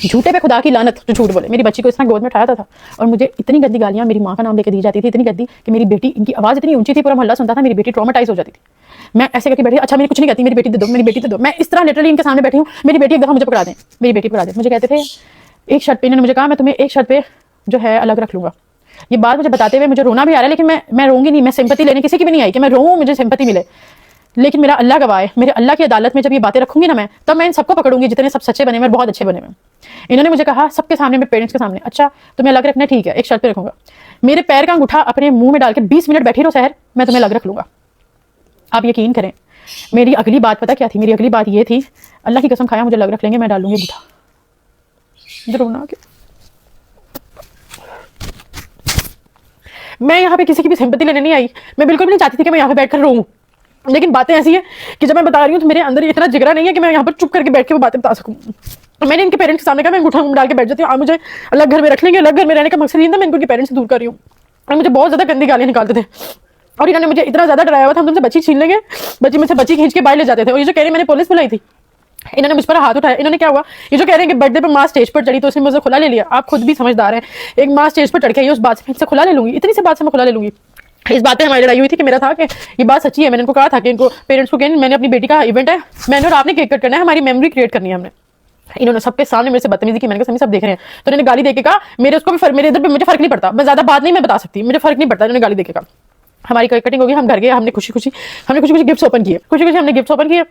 جھوٹے پہ خدا کی لعنت جو جھوٹ بولے. میری بچی کو اس طرح گود میں اٹھایا تھا اور مجھے اتنی گندی گالیاں میری ماں کا نام لے کے دی جاتی تھی, اتنی گندی کہ میری بیٹی, ان کی آواز اتنی اونچی تھی پورا محلہ سنتا تھا, میری بیٹی ٹرامیٹائز ہو جاتی تھی. میں ایسے کر کے بیٹھی, اچھا میری کچھ نہیں کہتی, میری بیٹی دے دو, میری بیٹی دے دو. میں اس طرح لٹرلی ان کے سامنے بیٹھی ہوں, میری بیٹی ایک دفعہ مجھے پکڑا دیں, میری بیٹی پکڑا دیں. مجھے کہتے تھے ایک شرط پہ, انہوں نے مجھے کہا میں تمہیں ایک شرط پہ جو ہے الگ رکھ لوں گا. یہ بات مجھے بتاتے ہوئے مجھے رونا بھی آ رہا ہے, لیکن میں روں گی نہیں, میں سمپتی لینے کسی کی بھی نہیں آئی کہ میں روؤں مجھے سمپتی ملے. لیکن میرا اللہ گواہ ہے, میرے اللہ کی عدالت میں جب یہ باتیں رکھوں گی نا میں, تب میں ان سب کو پکڑوں گی جتنے سب سچے بنے ہوئے, بہت اچھے بنے ہوئے. انہوں نے مجھے کہا سب کے سامنے, میرے پیرنٹس کے سامنے, اچھا تمہیں الگ رکھنا ہے, ٹھیک ہے, ایک شرط پہ رکھوں گا, میرے پیر کا انگوٹھا اپنے منہ میں ڈال کے 20 منٹ بیٹھی رہو سحر, میں تمہیں الگ رکھ لوں گا. آپ یقین کریں, میری اگلی بات پتہ کیا تھی؟ میری اگلی بات یہ تھی, اللہ کی قسم کھایا مجھے الگ رکھ لیں گے, میں ڈال لوں گی انگوٹھا. مجھے رونا آ گیا. میں یہاں پہ کسی کی بھی سمپتی لینے نہیں آئی, میں بالکل بھی نہیں چاہتی تھی کہ میں یہاں پہ بیٹھ کر روؤں, لیکن باتیں ایسی ہیں کہ جب میں بتا رہی ہوں تو میرے اندر اتنا جگرا نہیں ہے کہ میں یہاں پر چپ کر کے بیٹھ کے وہ باتیں بتا سکوں. میں نے ان کے پیرنٹس کے سامنے کہا میں انگوٹھا ڈال کے بیٹھ جاتی ہوں, آپ مجھے الگ گھر میں رکھ لیں گے. الگ گھر میں رہنے کا مقصد یہ تھا, میں ان کے پیرنٹس سے دور کر رہی ہوں. اور مجھے بہت زیادہ گندی گالیاں نکالتے تھے, اور انہوں نے مجھے اتنا زیادہ ڈرایا ہوا تھا, ہم تم سے بچی چھین لیں گے, بچی میں سے بچی کھینچ کے باہر لے جاتے تھے. اور یہ جو کہہ رہے ہیں میں نے پولیس بلائی تھی, انہوں نے مجھ پر ہاتھ اٹھایا. انہوں نے کیا ہوا, یہ جو کہہ رہے ہیں کہ برتھ ڈے پہ ماں اسٹیج پر چڑھی تو اس نے مجھے کھلا لے لیا. آپ خود بھی سمجھدار ہیں, ایک ماں اسٹیج پر چڑھ کے اس بات سے میں سے کھلا لے لوں گی, اتنی سی بات سے میں کھلا لے لوں گی. اس بات پہ ہماری لڑائی ہوئی تھی کہ میرا تھا کہ یہ بات سچی ہے. میں نے ان کو کہا تھا کہ ان کو پیرنٹس کو کہ میں نے اپنی بیٹی کا ایونٹ ہے, میں نے اور آپ نے کیک کٹ کرنا ہے, ہماری میموری کریٹ کرنی ہے ہم نے. انہوں نے سب کے سامنے میرے سے بدتمیزی کی. میں نے کہا سب دیکھ رہے ہیں. تو انہوں نے گالی دے کے کہا میرے اس کو بھی میرے ادھر پہ مجھے فرق نہیں پڑتا, میں زیادہ بات نہیں میں بتا سکتی, مجھے فرق نہیں پڑتا. انہوں نے گالی دے کے کہا. ہماری کیک کٹنگ ہوگی, ہم گھر گئے, ہم نے خوشی خوشی گفٹس اوپن کیے, خوشی خوشی ہم نے گفٹس اوپن کیے,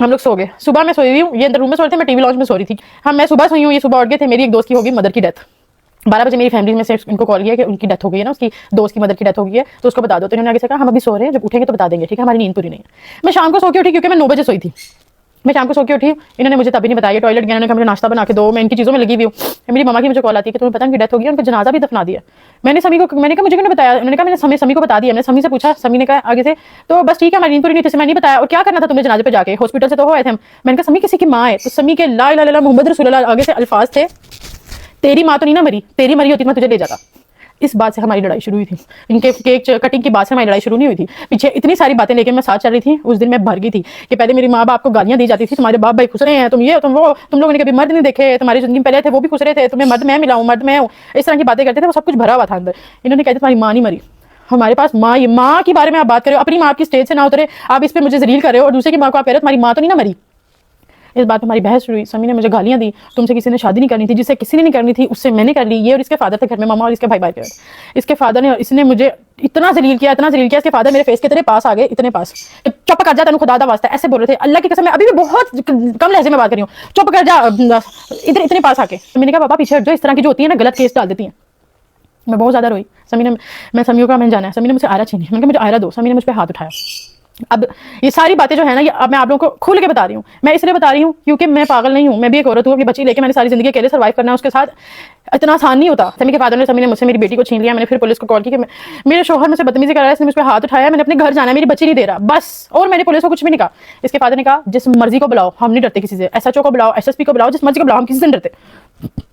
ہم لوگ سو گئے. صبح میں سوئی ہوئی ہوں, یہ اندر روم میں سو رہے تھے, میں ٹی وی لانچ میں سو رہی تھی. میں صبح سوئی ہوں, یہ صبح اٹھ گئے تھے. میری ایک دوست کی ہوگی مدر کی ڈیتھ, 12 بجے میری فیملی میں سے ان کو کال کیا کہ ان کی ڈیتھ ہو گئی ہے نا, اس کی دوست کی مدر کی ڈیتھ ہو گئی ہے, تو اس کو بتا دو. تو انہوں نے آگے سے کہا ہم ابھی سو رہے ہیں, جب اٹھیں گے تو بتا دیں گے, ٹھیک ہے, ہماری نیند پوری نہیں ہے. میں شام کو سو کے اٹھی کیونکہ میں 9 بجے سوئی تھی. میں شام کو سو کے اٹھی, انہوں نے مجھے تبھی نہیں بتایا, ٹوائلٹ گیا, انہوں نے کہا مجھے ناشتہ بنا کے دو, میں ان کی چیزوں میں لگی ہوئی ہوں. میری ماما کی مجھے کال آتی ہے کہ تمہیں پتہ ہے ان کی ڈیتھ ہو گئی ہے, ان کا جنازہ بھی دفنا دیا. میں نے سمی کو, میں نے کہا مجھے کیوں نہیں بتایا؟ انہوں نے کہا میں نے سمی کو بتا دیا. میں نے سمی سے پوچھا, سمی نے کہا آگے سے تو بس ٹھیک ہے, ہماری نیند پوری نہیں تھی, میں نہیں بتایا. اور کیا کرنا تھا تمہیں جنازے پہ جا کے, ہاسپٹل سے تو ہو آئے تھے ہم. میں نے کہا سمی کسی کی ماں ہے, تو سمی کے لا الہ الا اللہ محمد رسول اللہ آگے سے الفاظ تھے, تیری ماں تو نہیں نا مری, تیری مری ہوتی میں تجھے لے جاتا. اس بات سے ہماری لڑائی شروع ہوئی تھی. ان کے کیک کٹنگ کی بات سے ہماری لڑائی شروع نہیں ہوئی تھی. پیچھے اتنی ساری باتیں لے کے میں ساتھ چل رہی تھی. اس دن میں بھر گئی تھی کہ پہلے میری ماں باپ کو گالیاں دی جاتی تھی, تمہارے باپ بھائی خسرے ہیں, تم یہ تم وہ, تم لوگوں نے کبھی مرد نہیں دیکھے, تمہاری زندگی میں پہلے تھے وہ بھی خسرے تھے, تمہیں مرد میں ملا ہوں, مرد میں ہوں, اس طرح کی باتیں کرتے تھے. وہ سب کچھ بھرا ہوا تھا اندر. انہوں نے کہتے تمہاری ماں نہیں مری, ہمارے پاس ماں, یہ ماں کے بارے میں آپ بات کرے ہو, اپنی ماں کی اسٹیج سے نہ اترے, آپ اس پہ مجھے ذلیل کر رہے ہو, اور دوسرے کی ماں کو آپ کہہ رہے ہو تمہاری ماں تو نہیں نہ مری. اس بات پہ ہماری بحث ہوئی. سمی نے مجھے گالیاں دی, تم سے کسی نے شادی نہیں کرنی تھی, جس سے کسی نے نہیں کرنی تھی اس سے میں نے کر لی. یہ اور اس کے فادر تھے گھر میں, ماما اور اس کے بھائی بھائی تھے. اس کے فادر نے, اس نے مجھے اتنا ذلیل کیا, اتنا ذلیل کیا. اس کے فادر میرے فیس کے اتنے پاس آ گئے, اتنے پاس, چپ کر جا تینوں خدا دا واسطہ, ایسے بول رہے تھے. اللہ کی قسم میں ابھی بھی بہت کم لہجے میں بات کر رہی ہوں, چپ کر جا ادھر, اتنے پاس آ کے. میں نے کہا پاپا پیچھے ہٹ جاؤ, اس طرح کی جو ہوتی ہے نا غلط کیس ڈال دیتی ہیں. میں بہت زیادہ روئی. سمی نے, میں سمیوں کا میں جانا ہے, سمی نے مجھ سے آئرہ چھینی. میں نے کہا مجھے آئرہ دو. سمی نے مجھ پہ ہاتھ اٹھایا. اب یہ ساری باتیں جو ہے نا, یہ اب میں آپ لوگوں کو کھول کے بتا رہی ہوں. میں اس لیے بتا رہی ہوں کیونکہ میں پاگل نہیں ہوں, میں بھی ایک عورت ہوں, اپنی بچی لے کے میں نے ساری زندگی اکیلے سروائیو کرنا ہے. اس کے ساتھ اتنا آسان نہیں ہوتا. سمی کے فادر نے, سمی نے مجھ سے میری بیٹی کو چھین لیا. میں نے پھر پولیس کو کال کی کہ میرے شوہر مجھ سے بدتمیزی کر رہا ہے, اس نے مجھ پہ ہاتھ اٹھایا, میں نے اپنے گھر جانا ہے, میری بچی نہیں دے رہا بس. اور میں نے پولیس کو کچھ بھی نہیں کہا. اس کے فادر نے کہا جس مرضی کو بلاؤ, ہم نہیں ڈرتے کسی سے, ایس ایچ او کو بلاؤ, ایس ایس پی کو بلاؤ, جس مرضی کو بلاؤ, ہم کسی سے نہیں ڈرتے.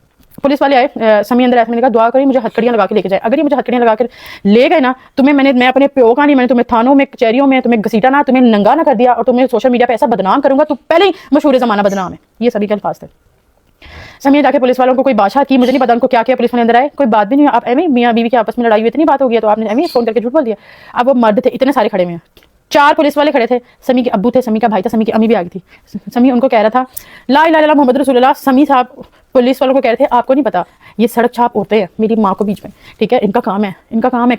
پولیس والے آئے, سمی اندر آئے. میں نے کہا دعا کری مجھے ہتھکڑیاں لگا کے لے کے جائے. اگر یہ مجھے ہتھکڑیاں لگا کر لے گئے نا, تمہیں میں اپنے پیو کا نہیں, میں نے تمہیں تھانوں میں, کچہریوں میں تمہیں گھسیٹا نہ, تمہیں ننگا نہ کر دیا, اور تمہیں سوشل میڈیا پہ ایسا بدنام کروں گا, تو پہلے ہی مشہور زمانہ بدنام ہے. یہ سبھی کے الفاظ تھے. سمی نے جا کے پولیس والوں کو کوئی بادشاہ کی, مجھے نہیں پتا ان کو کیا کیا. پولیس والے اندر آئے, کوئی بات بھی نہیں, آپ ایویں میاں بیوی کے آپس میں لڑائی ہوئی, اتنی بات ہو گئی تو آپ نے ایویں فون کر کے جھوٹ بول دیا. اب وہ مرد تھے, اتنے سارے کھڑے ہوئے ہیں, 4 پولیس والے کھڑے تھے. سمی کے ابو تھے, سمی کا بھائی تھا, سمی کی امی بھی آ گئی تھی. سمی ان کو کہہ رہا تھا لا الہ الا اللہ محمد رسول اللہ. سمی صاحب پولیس والوں کو کہہ رہے تھے آپ کو نہیں پتا یہ سڑک چھاپ ہوتے ہیں میری ماں کو بیچ میں, ٹھیک ہے, ان کا کام ہے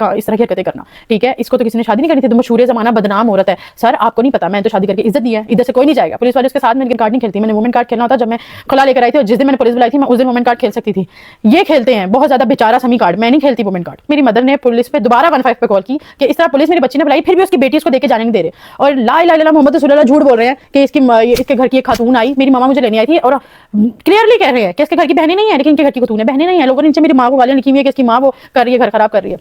اس طرح کی حرکتیں کرنا, ٹھیک ہے. اس کو تو کسی نے شادی نہیں کرنی تھی, تو مشہور زمانہ بدنام عورت ہے. سر آپ کو نہیں پتا, میں تو شادی کر کے عزت دی ہے, ادھر سے کوئی نہیں جائے گا. پولیس والے اس کے ساتھ میں کارڈ نہیں کھیلتی. میں نے وومن کارڈ کھیلنا ہوتا جب میں کھلا لے کر آئی تھی, اور جس دن میں نے پولیس بلائی تھی میں اس دن وومن کارڈ کھیل سکتی تھی. یہ کھیلتے ہیں بہت زیادہ بیچارہ سمی کارڈ, میں نہیں کھیلتی وومن کارڈ. میری مدر نے پولیس پہ دوبارہ 15 پہ کال کی کہ اس طرح پولیس میری بچی نے بلائی, پھر بھی اس کی بیٹی اس کو دے کے جانے نہیں دے رہے, اور لا الہ الا اللہ محمد رسول اللہ جھوٹ بول رہے ہیں کہ اس کے گھر کی ایک خاتون آئی, میری ماما مجھے لینے آئی تھی, اور کلیئرلی کہہ رہے ہیں کہ اس کے گھر کی بہنیں نہیں ہیں, لیکن ان کے گھر کی خاتون ہے, بہنیں نہیں ہیں. لوگوں نے نیچے میری ماں کو گالیاں لکھی ہوئی ہے کہ اس کی ماں وہ کر رہی ہے, گھر خراب کر رہی ہے.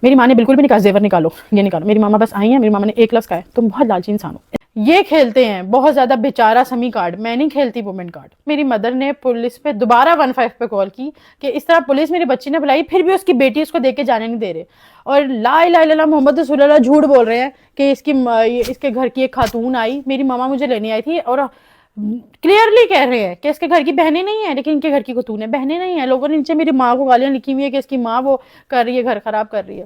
میری ماں نے بالکل بھی نہیں کہا زیور نکالو, یہ نکالو. میری ماما بس آئی ہیں, میری ماما نے ایک لفظ کہا ہے تم بہت لالچی انسان ہو. یہ کھیلتے ہیں بہت زیادہ بیچارہ سمی کارڈ, میں نہیں کھیلتی وومن کارڈ. میری مدر نے پولیس پہ دوبارہ 15 پہ کال کی کہ اس طرح پولیس میری بچی نے بلائی, پھر بھی اس کی بیٹی اس کو دے کے جانے نہیں دے رہے, اور لا الہ الا اللہ محمد رسول اللہ جھوٹ بول رہے ہیں کہ اس کے گھر کی ایک خاتون آئی, میری ماما مجھے لینے آئی تھی, اور کلیئرلی کہہ رہے ہیں کہ اس کے گھر کی بہنیں نہیں ہیں، لیکن ان کے گھر کی خاتون ہے، بہنیں نہیں ہیں. لوگوں نے نیچے میری ماں کو گالیاں لکھی ہوئی ہے کہ اس کی ماں وہ کر رہی ہے، گھر خراب کر رہی ہے.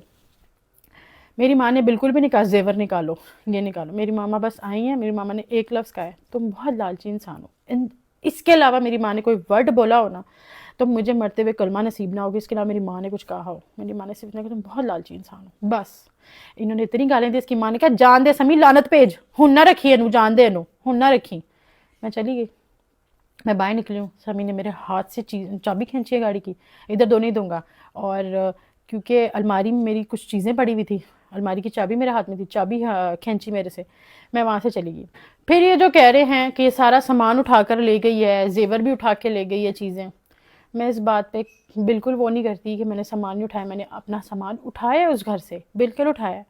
میری ماں نے بالکل بھی نہیں کہا زیور نکالو، یہ نکالو. میری ماما بس آئی ہیں، میری ماما نے ایک لفظ کہا ہے، تم بہت لالچی انسان ہو. اس کے علاوہ میری ماں نے کوئی ورڈ بولا ہو نا تو مجھے مرتے ہوئے کلمہ نصیب نہ ہوگی. اس کے علاوہ میری ماں نے کچھ کہا ہو، میری ماں نے صرف اتنا کہ تم بہت لالچی انسان ہو، بس. انہوں نے اتنی گالیں دی. اس کی ماں نے کہا جان دے سمی، لعنت بھیج، ہن نہ رکھی انو، جان دے انو، ہن نہ رکھی. میں چلی گئی. میں باہر نکلی ہوں، سمی نے میرے ہاتھ سے چابی کھینچی ہے گاڑی کی، ادھر دو نہیں دوں گا. اور کیونکہ الماری میں میری کچھ چیزیں پڑی ہوئی تھی، الماری کی چابی میرے ہاتھ میں تھی، چابی کھینچی میرے سے، میں وہاں سے چلی گئی. پھر یہ جو کہہ رہے ہیں کہ یہ سارا سامان اٹھا کر لے گئی ہے، زیور بھی اٹھا کے لے گئی ہے چیزیں، میں اس بات پہ بالکل وہ نہیں کرتی کہ میں نے سامان نہیں اٹھایا. میں نے اپنا سامان اٹھایا اس گھر سے، بالکل اٹھایا،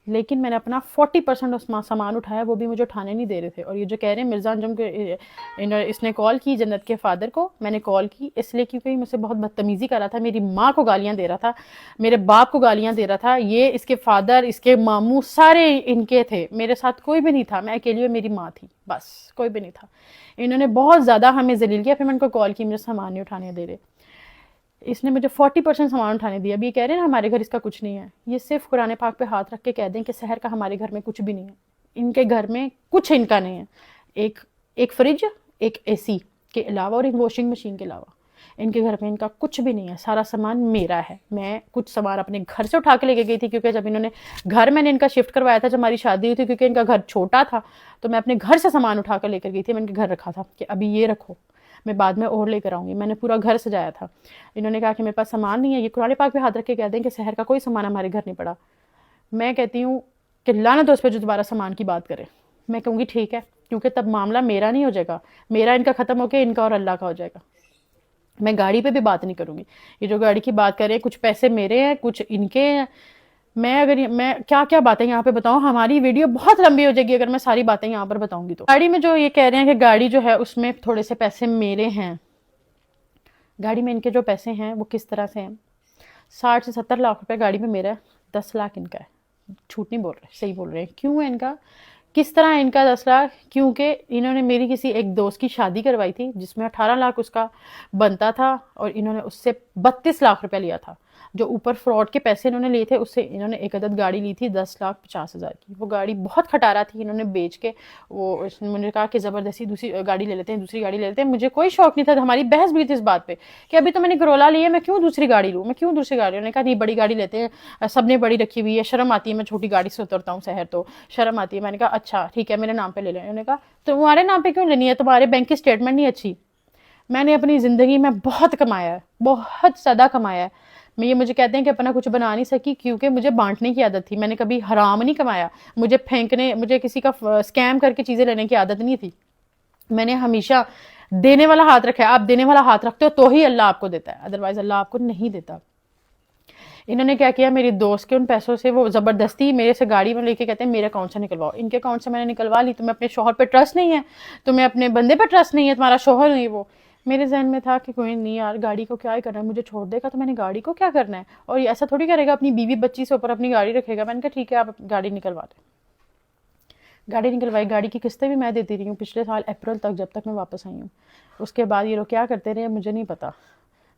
لیکن میں نے اپنا 40% اس سامان اٹھایا، وہ بھی مجھے اٹھانے نہیں دے رہے تھے. اور یہ جو کہہ رہے ہیں مرزا انجم کے، اس نے کال کی جنت کے فادر کو، میں نے کال کی اس لیے کیونکہ مجھ سے بہت بدتمیزی کر رہا تھا، میری ماں کو گالیاں دے رہا تھا، میرے باپ کو گالیاں دے رہا تھا. یہ اس کے فادر، اس کے ماموں سارے ان کے تھے، میرے ساتھ کوئی بھی نہیں تھا. میں اکیلی اور میری ماں تھی، بس کوئی بھی نہیں تھا. انہوں نے بہت زیادہ ہمیں ذلیل کیا. پھر میں ان کو کال کی، مجھے سامان نہیں اٹھانے دے رہے. اس نے مجھے 40% سامان اٹھانے دیا. ابھی یہ کہہ رہے ہیں نا ہمارے گھر اس کا کچھ نہیں ہے، یہ صرف قرآن پاک پہ ہاتھ رکھ کے کہہ دیں کہ سحر کا ہمارے گھر میں کچھ بھی نہیں ہے. ان کے گھر میں کچھ ان کا نہیں ہے. ایک فریج، ایک اے سی کے علاوہ اور ایک واشنگ مشین کے علاوہ ان کے گھر میں ان کا کچھ بھی نہیں ہے. سارا سامان میرا ہے. میں کچھ سامان اپنے گھر سے اٹھا کے لے کے گئی تھی، کیونکہ جب انہوں نے گھر میں نے ان کا شفٹ کروایا تھا، جب ہماری شادی ہوئی تھی، کیونکہ ان کا گھر چھوٹا تھا تو میں اپنے گھر سے سامان اٹھا کر لے کر گئی تھی. میں ان کے گھر رکھا تھا کہ ابھی یہ رکھو، میں بعد میں اور لے کر آؤں گی. میں نے پورا گھر سجایا تھا. انہوں نے کہا کہ میرے پاس سامان نہیں ہے. یہ قرآن پاک پہ ہاتھ رکھ کے کہہ دیں کہ سحر کا کوئی سامان ہمارے گھر نہیں پڑا. میں کہتی ہوں کہ لعنت ہو اس پہ جو دوبارہ سامان کی بات کرے. میں کہوں گی ٹھیک ہے، کیونکہ تب معاملہ میرا نہیں ہو جائے گا، میرا ان کا ختم ہو کے ان کا اور اللہ کا ہو جائے گا. میں گاڑی پہ بھی بات نہیں کروں گی. یہ جو گاڑی کی بات کرے، کچھ پیسے میرے ہیں، کچھ ان کے ہیں. میں کیا کیا باتیں یہاں پہ بتاؤں، ہماری ویڈیو بہت لمبی ہو جائے گی اگر میں ساری باتیں یہاں پر بتاؤں گی. تو گاڑی میں جو یہ کہہ رہے ہیں کہ گاڑی جو ہے اس میں تھوڑے سے پیسے میرے ہیں، گاڑی میں ان کے جو پیسے ہیں وہ کس طرح سے ہیں. 60 سے 70 لاکھ روپے گاڑی میں میرا ہے، 10 لاکھ ان کا ہے. جھوٹ نہیں بول رہے، صحیح بول رہے ہیں. کیوں ہے ان کا، کس طرح ان کا 10 لاکھ؟ کیونکہ انہوں نے میری کسی ایک دوست کی شادی کروائی تھی جس میں 18 لاکھ اس کا بنتا تھا، اور انہوں نے اس سے 32 لاکھ روپے لیا تھا. جو اوپر فراڈ کے پیسے انہوں نے لیے تھے، اس سے انہوں نے ایک عدد گاڑی لی تھی 10,50,000 کی. وہ گاڑی بہت کھٹارا تھی، انہوں نے بیچ کے انہوں نے کہا کہ زبردستی دوسری گاڑی لے لیتے ہیں، دوسری گاڑی لے لیتے ہیں. مجھے کوئی شوق نہیں تھا. ہماری بحث بھی تھی اس بات پہ کہ ابھی تو میں نے کرولا لی ہے، میں کیوں دوسری گاڑی لوں، میں کیوں دوسری گاڑی. انہوں نے کہا نہیں بڑی گاڑی لیتے ہیں، سب نے بڑی رکھی ہوئی ہے، شرم آتی ہے، میں چھوٹی گاڑی سے اترتا ہوں شہر تو شرم آتی ہے. میں نے کہا اچھا ٹھیک ہے میرے نام پہ لے لیں. انہوں نے کہا تمہارے نام پہ کیوں لینی ہے، تمہارے بینک کی اسٹیٹمنٹ نہیں اچھی. میں نے اپنی زندگی میں بہت کمایا ہے، بہت زیادہ کمایا ہے. یہ مجھے کہتے ہیں کہ اپنا کچھ بنا نہیں سکی کیونکہ مجھے بانٹنے کی عادت تھی. میں نے کبھی حرام نہیں کمایا، مجھے پھینکنے، مجھے کسی کا اسکیم کر کے چیزیں لینے کی عادت نہیں تھی. میں نے ہمیشہ دینے والا ہاتھ رکھا ہے. آپ دینے والا ہاتھ رکھتے ہو تو ہی اللہ آپ کو دیتا ہے، ادروائز اللہ آپ کو نہیں دیتا. انہوں نے کیا کیا، میری دوست کے ان پیسوں سے وہ زبردستی میرے سے گاڑی میں لے کے کہتے ہیں میرے اکاؤنٹ سے نکلواؤ. ان کے اکاؤنٹ سے میں نے نکلوا لی. تمہیں اپنے شوہر پہ ٹرسٹ نہیں ہے، تمہیں اپنے بندے پہ ٹرسٹ نہیں ہے، تمہارا شوہر نہیں. وہ میرے ذہن میں تھا کہ کوئی نہیں یار، گاڑی کو کیا ہی کرنا ہے، مجھے چھوڑ دے گا تو میں نے گاڑی کو کیا کرنا ہے، اور یہ ایسا تھوڑی کرے گا اپنی بیوی بچی سے اوپر اپنی گاڑی رکھے گا. میں نے کہا ٹھیک ہے آپ گاڑی نکلوا دیں. گاڑی نکلوائی. گاڑی کی قسطیں بھی میں دیتی رہی ہوں پچھلے سال اپریل تک، جب تک میں واپس آئی ہوں. اس کے بعد یہ لوگ کیا کرتے رہے مجھے نہیں پتا،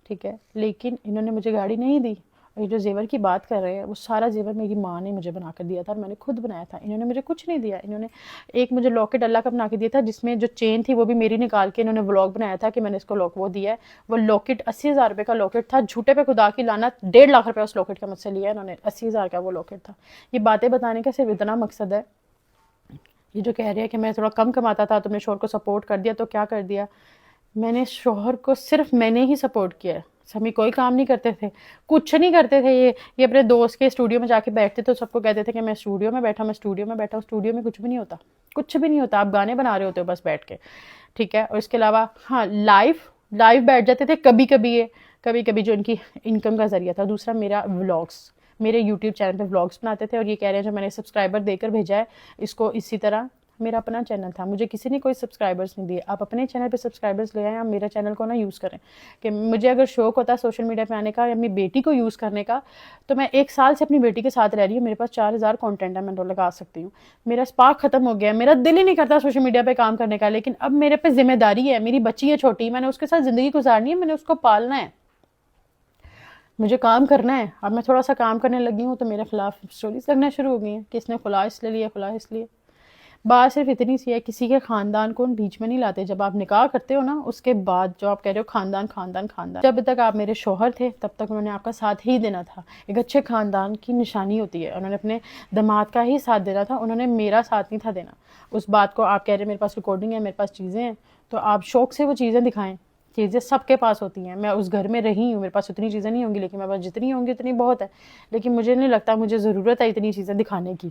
ٹھیک ہے، لیکن انہوں نے مجھے گاڑی نہیں دی. اور یہ جو زیور کی بات کر رہے ہیں، وہ سارا زیور میری ماں نے مجھے بنا کر دیا تھا، اور میں نے خود بنایا تھا. انہوں نے مجھے کچھ نہیں دیا. انہوں نے ایک مجھے لاکٹ اللہ کا بنا کے دیا تھا، جس میں جو چین تھی وہ بھی میری نکال کے انہوں نے ولاگ بنایا تھا کہ میں نے اس کو وہ دیا ہے. وہ لاکٹ 80,000 روپے کا لاکٹ تھا. جھوٹے پہ خدا کی لعنت، 1.5 لاکھ روپے اس لاکٹ کا مجھ سے لیا انہوں نے. 80,000 کا وہ لاکٹ تھا. یہ باتیں بتانے کا صرف اتنا مقصد ہے. یہ جو کہہ رہے ہیں کہ میں تھوڑا کم کماتا تھا، تم نے شوہر کو سپورٹ کر دیا، تو کیا کر دیا، میں نے شوہر کو صرف میں نے ہی سپورٹ کیا. سمی کوئی کام نہیں کرتے تھے، کچھ نہیں کرتے تھے. یہ اپنے دوست کے اسٹوڈیو میں جا کے بیٹھتے تھے، سب کو کہتے تھے کہ میں اسٹوڈیو میں بیٹھا، میں اسٹوڈیو میں بیٹھا ہوں. اسٹوڈیو میں کچھ بھی نہیں ہوتا، کچھ بھی نہیں ہوتا. آپ گانے بنا رہے ہوتے ہو بس بیٹھ کے، ٹھیک ہے. اور اس کے علاوہ ہاں لائیو بیٹھ جاتے تھے کبھی کبھی جو ان کی انکم کا ذریعہ تھا. دوسرا میرا ولاگس، میرے یوٹیوب چینل پہ ولاگس بناتے تھے. اور یہ کہہ رہے ہیں جو میں نے سبسکرائبر دے کر بھیجا ہے اس کو اسی طرح میرا اپنا چینل تھا, مجھے کسی نے کوئی سبسکرائبرز نہیں دیے. آپ اپنے چینل پہ سبسکرائبرز لے آئیں, آپ میرا چینل کو نہ یوز کریں. کہ مجھے اگر شوق ہوتا ہے سوشل میڈیا پہ آنے کا یا اپنی بیٹی کو یوز کرنے کا, تو میں 1 سال سے اپنی بیٹی کے ساتھ رہ رہی ہوں, میرے پاس 4000 کانٹینٹ ہے, میں لگا سکتی ہوں. میرا اسپارک ختم ہو گیا, میرا دل ہی نہیں کرتا سوشل میڈیا پہ کام کرنے کا, لیکن اب میرے پہ ذمہ داری ہے, میری بچی ہے چھوٹی, میں نے اس کے ساتھ زندگی گزارنی ہے, میں نے اس کو پالنا ہے, مجھے کام کرنا ہے. اب میں تھوڑا سا کام کرنے لگی ہوں تو میرے خلاف اسٹوریز لگنا شروع ہو گئی ہیں کہ اس نے خلا اس لیے لیا, خلا اس لیے. بات صرف اتنی سی ہے, کسی کے خاندان کو بیچ میں نہیں لاتے. جب آپ نکاح کرتے ہو نا, اس کے بعد جو آپ کہہ رہے ہو خاندان خاندان خاندان, جب تک آپ میرے شوہر تھے تب تک انہوں نے آپ کا ساتھ ہی دینا تھا. ایک اچھے خاندان کی نشانی ہوتی ہے, انہوں نے اپنے داماد کا ہی ساتھ دینا تھا, انہوں نے میرا ساتھ نہیں تھا دینا. اس بات کو آپ کہہ رہے ہیں میرے پاس ریکارڈنگ ہے, میرے پاس چیزیں ہیں, تو آپ شوق سے وہ چیزیں دکھائیں. چیزیں سب کے پاس ہوتی ہیں, میں اس گھر میں رہی ہوں, میرے پاس اتنی چیزیں نہیں ہوں گی, لیکن میرے پاس جتنی ہوں گی اتنی بہت ہے. لیکن مجھے نہیں لگتا مجھے ضرورت ہے اتنی چیزیں دکھانے کی.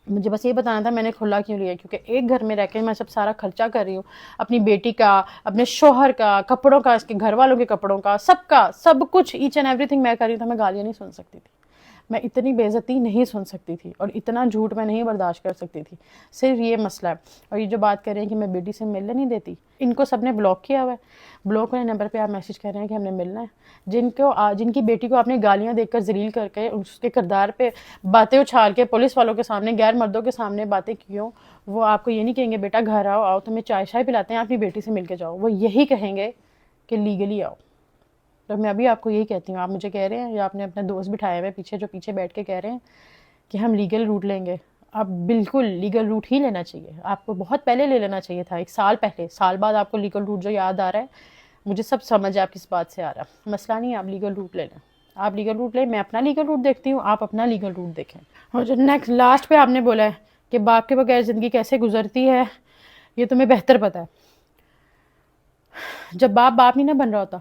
مجھے بس یہ بتانا تھا میں نے کھلا کیوں لیا, کیونکہ ایک گھر میں رہ کے میں سب سارا خرچہ کر رہی ہوں, اپنی بیٹی کا, اپنے شوہر کا, کپڑوں کا, اس کے گھر والوں کے کپڑوں کا, سب کچھ ایچ اینڈ ایوری تھنگ میں کر رہی ہوں. تو میں گالیاں نہیں سن سکتی تھی, میں اتنی بے عزتی نہیں سن سکتی تھی, اور اتنا جھوٹ میں نہیں برداشت کر سکتی تھی. صرف یہ مسئلہ ہے. اور یہ جو بات کر رہے ہیں کہ میں بیٹی سے ملنے نہیں دیتی, ان کو سب نے بلاک کیا ہوا ہے. بلاک والے نمبر پہ آپ میسج کر رہے ہیں کہ ہم نے ملنا ہے. جن کی بیٹی کو آپ نے گالیاں دیکھ کر ذلیل کر کے, اس کے کردار پہ باتیں اچھال کے, پولیس والوں کے سامنے, غیر مردوں کے سامنے باتیں کیوں, وہ آپ کو یہ نہیں کہیں گے بیٹا گھر آؤ, آؤ تمہیں چائے شائے پلاتے ہیں, آپ اپنی بیٹی سے مل کے جاؤ. وہ یہی کہیں گے کہ لیگلی آؤ. تو میں ابھی آپ کو یہی کہتی ہوں, آپ مجھے کہہ رہے ہیں یا آپ نے اپنے دوست بٹھائے ہوئے پیچھے, جو پیچھے بیٹھ کے کہہ رہے ہیں کہ ہم لیگل روٹ لیں گے, آپ بالکل لیگل روٹ ہی لینا چاہیے. آپ کو بہت پہلے لے لینا چاہیے تھا, 1 سال پہلے. سال بعد آپ کو لیگل روٹ جو یاد آ رہا ہے, مجھے سب سمجھ آپ کس بات سے آ رہا ہے. مسئلہ نہیں, آپ لیگل روٹ لے لیں, آپ لیگل روٹ لیں, میں اپنا لیگل روٹ دیکھتی ہوں, آپ اپنا لیگل روٹ دیکھیں. اور جو نیکسٹ لاسٹ پہ آپ نے بولا ہے کہ باپ کے بغیر زندگی کیسے گزرتی ہے یہ تمہیں بہتر پتہ ہے. جب باپ نہیں نہ بن رہا ہوتا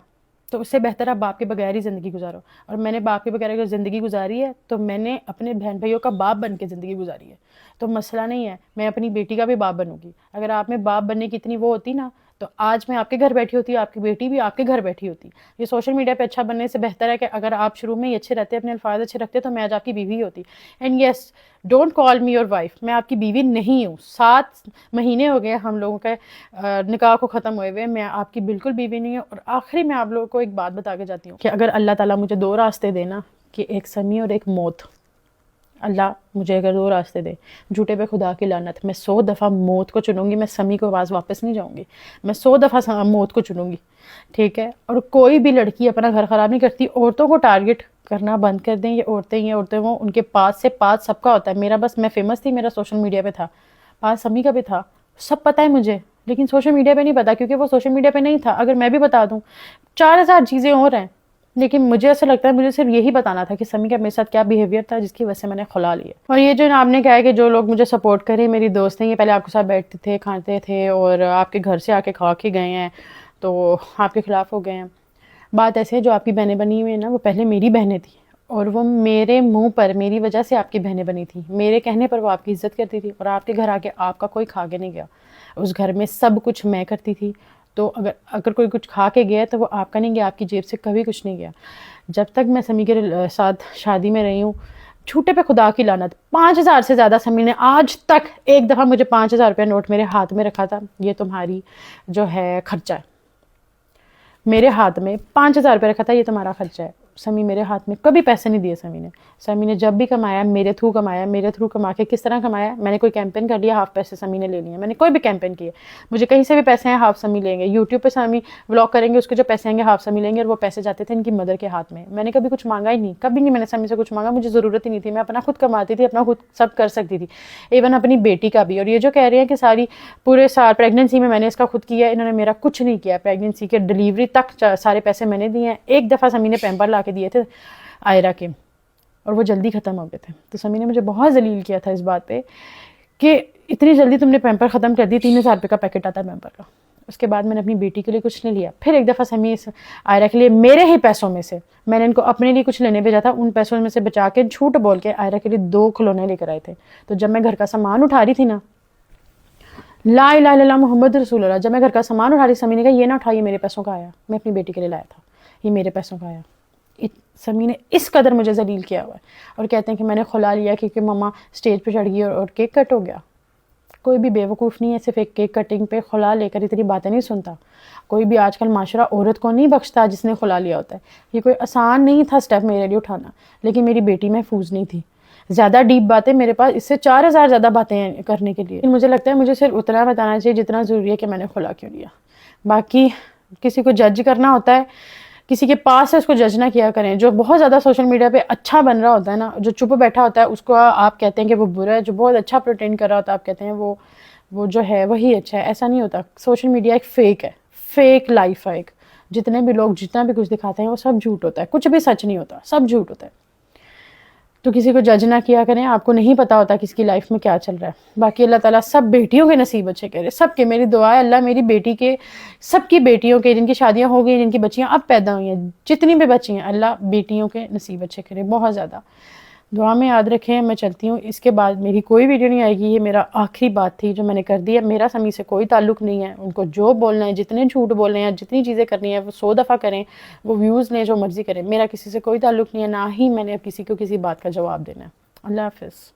تو اس سے بہتر آپ باپ کے بغیر ہی زندگی گزارو. اور میں نے باپ کے بغیر اگر زندگی گزاری ہے تو میں نے اپنے بہن بھائیوں کا باپ بن کے زندگی گزاری ہے. تو مسئلہ نہیں ہے, میں اپنی بیٹی کا بھی باپ بنوں گی. اگر آپ میں باپ بننے کی اتنی وہ ہوتی نا, تو آج میں آپ کے گھر بیٹھی ہوتی, آپ کی بیٹی بھی آپ کے گھر بیٹھی ہوتی. یہ سوشل میڈیا پہ اچھا بننے سے بہتر ہے کہ اگر آپ شروع میں ہی اچھے رہتے, اپنے الفاظ اچھے رکھتے, تو میں آج آپ کی بیوی ہوتی. And yes, don't call me your wife, میں آپ کی بیوی نہیں ہوں. 7 مہینے ہو گئے ہم لوگوں کے نکاح کو ختم ہوئے ہوئے, میں آپ کی بالکل بیوی نہیں ہوں. اور آخری میں آپ لوگوں کو ایک بات بتا کے جاتی ہوں کہ اگر اللہ تعالیٰ مجھے 2 راستے دینا, کہ ایک سمی اور ایک موت, اللہ مجھے اگر 2 راستے دے, جھوٹے پہ خدا کی لعنت, میں 100 دفعہ موت کو چنوں گی. میں سمی کو آواز واپس نہیں جاؤں گی, میں 100 دفعہ موت کو چنوں گی, ٹھیک ہے. اور کوئی بھی لڑکی اپنا گھر خراب نہیں کرتی. عورتوں کو ٹارگٹ کرنا بند کر دیں, یہ عورتیں وہ ان کے پاس سے پاس سب کا ہوتا ہے. میرا بس, میں فیمس تھی, میرا سوشل میڈیا پہ تھا, پاس سمی کا بھی تھا, سب پتہ ہے مجھے, لیکن سوشل میڈیا پہ نہیں پتا, کیونکہ وہ سوشل میڈیا پہ نہیں تھا. اگر میں بھی بتا دوں 4000 چیزیں اور ہیں, لیکن مجھے ایسا لگتا ہے مجھے صرف یہی بتانا تھا کہ سمی کا میرے ساتھ کیا بیہیویئر تھا جس کی وجہ سے میں نے خلا لیا. اور یہ جو آپ نے کہا ہے کہ جو لوگ مجھے سپورٹ کریں, میری دوست ہیں, یہ پہلے آپ کے ساتھ بیٹھتے تھے, کھاتے تھے, اور آپ کے گھر سے آ کے کھا کے گئے ہیں, تو آپ کے خلاف ہو گئے ہیں. بات ایسے ہے, جو آپ کی بہنیں بنی ہوئی ہیں نا, وہ پہلے میری بہنیں تھیں, اور وہ میرے منہ پر, میری وجہ سے آپ کی بہنیں بنی تھیں. میرے کہنے پر وہ آپ کی عزت کرتی تھی, اور آپ کے گھر آ کے آپ کا کوئی کھا کے نہیں گیا. اس گھر میں سب کچھ میں کرتی تھی, تو اگر کوئی کچھ کھا کے گیا تو وہ آپ کا نہیں گیا, آپ کی جیب سے کبھی کچھ نہیں گیا. جب تک میں سمی کے ساتھ شادی میں رہی ہوں, جھوٹے پہ خدا کی لعنت, 5000 سے زیادہ سمی نے آج تک ایک دفعہ مجھے 5000 روپیہ نوٹ میرے ہاتھ میں رکھا تھا, یہ تمہاری جو ہے خرچہ ہے. میرے ہاتھ میں 5000 روپے رکھا تھا, یہ تمہارا خرچہ ہے. سمی میرے ہاتھ میں کبھی پیسے نہیں دیے. سمی نے جب بھی کمایا میرے تھرو کمایا. میرے تھرو کما کے کس طرح کمایا, میں نے کوئی کیمپین کر لیا, ہاف پیسے سمی نے لے لیے. میں نے کوئی بھی کیمپین کیا, مجھے کہیں سے بھی پیسے ہیں, ہاف سمی لیں گے. یوٹیوب پہ سمی ولاگ کریں گے, اس کے جو پیسے آئیں گے ہاف سمی لیں گے, اور وہ پیسے جاتے تھے ان کی مدر کے ہاتھ میں. میں نے کبھی کچھ مانگا ہی نہیں, کبھی نہیں میں نے سمی سے کچھ مانگا, مجھے ضرورت ہی نہیں تھی. میں اپنا خود کماتی تھی, اپنا خود سب کر سکتی تھی, ایون اپنی بیٹی کا بھی. اور یہ جو کہہ رہے ہیں کہ ساری پورے سال پریگننسی میں نے اس کا خود کیا, انہوں نے میرا کچھ نہیں کیا. پریگننسی کے ڈلیوری تک سارے پیسے میں نے دیے ہیں. ایک دفعہ سمی نے پیمپر لا کے دیے تھے آئرہ کے, اور وہ جلدی ختم ہو گئے تھے. تو سمی نے مجھے بہت ذلیل کیا تھا اس بات پہ کہ اتنی جلدی تم نے پیمپر ختم کر دی. 3000 روپے کا پیکٹ آتا ہے پیمپر کا. اس کے بعد میں نے اپنی بیٹی کے لیے کچھ نہیں لیا. پھر ایک دفعہ سمی آئرہ کے لیے میرے ہی پیسوں میں سے, میں نے ان کو اپنے لیے کچھ لینے بھیجا تھا, ان پیسوں میں سے بچا کے جھوٹ بول کے آئرہ کے لیے 2 کھلونے لے کر آئے تھے. تو جب میں گھر کا سامان اٹھا رہی تھی نا, لا الہ الا اللہ محمد رسول اللہ, جب میں گھر کا سامان اٹھا رہی, سمی نے کہا یہ نہ اٹھائیے, میرے پیسوں کا آیا, میں اپنی بیٹی کے لیے لایا تھا, یہ میرے پیسوں کا آیا. سمی نے اس قدر مجھے ذلیل کیا ہوا ہے. اور کہتے ہیں کہ میں نے خلا لیا کیونکہ مما اسٹیج پہ چڑھ گئی اور کیک کٹ ہو گیا. کوئی بھی بیوقوف نہیں ہے صرف ایک کیک کٹنگ پہ خلا لے کر اتنی باتیں نہیں سنتا. کوئی بھی آج کل معاشرہ عورت کو نہیں بخشتا جس نے خلا لیا ہوتا ہے. یہ کوئی آسان نہیں تھا اسٹیپ میرے لیے اٹھانا, لیکن میری بیٹی محفوظ نہیں تھی. زیادہ ڈیپ باتیں میرے پاس اس سے 4000 زیادہ باتیں کرنے کے لیے. مجھے لگتا ہے مجھے صرف اتنا بتانا چاہیے جتنا ضروری ہے کہ میں نے خلا کیوں لیا. باقی کسی کو جج کرنا ہوتا ہے, کسی کے پاس ہے اس کو جج نہ کیا کریں. جو بہت زیادہ سوشل میڈیا پہ اچھا بن رہا ہوتا ہے نا, جو چپ بیٹھا ہوتا ہے اس کو آپ کہتے ہیں کہ وہ برا ہے. جو بہت اچھا پریٹینڈ کر رہا ہوتا ہے آپ کہتے ہیں وہ جو ہے وہی اچھا ہے. ایسا نہیں ہوتا. سوشل میڈیا ایک فیک ہے, فیک لائف ہے ایک. جتنے بھی لوگ جتنا بھی کچھ دکھاتے ہیں وہ سب جھوٹ ہوتا ہے, کچھ بھی سچ نہیں ہوتا, سب جھوٹ ہوتا ہے. تو کسی کو جج نہ کیا کریں, آپ کو نہیں پتا ہوتا کس کی لائف میں کیا چل رہا ہے. باقی اللہ تعالیٰ سب بیٹیوں کے نصیب اچھے کرے, سب کے. میری دعا ہے اللہ میری بیٹی کے, سب کی بیٹیوں کے جن کی شادیاں ہو گئی, جن کی بچیاں اب پیدا ہوئی ہیں, جتنی بھی بچی ہیں, اللہ بیٹیوں کے نصیب اچھے کرے بہت زیادہ. دعا میں یاد رکھیں. میں چلتی ہوں, اس کے بعد میری کوئی ویڈیو نہیں آئے گی. یہ میرا آخری بات تھی جو میں نے کر دی ہے. میرا سمی سے کوئی تعلق نہیں ہے. ان کو جو بولنا ہے, جتنے جھوٹ بولنے ہیں, جتنی چیزیں کرنی ہیں وہ 100 دفعہ کریں, وہ ویوز لیں, جو مرضی کریں. میرا کسی سے کوئی تعلق نہیں ہے, نہ ہی میں نے اب کسی کو کسی بات کا جواب دینا ہے. اللہ حافظ.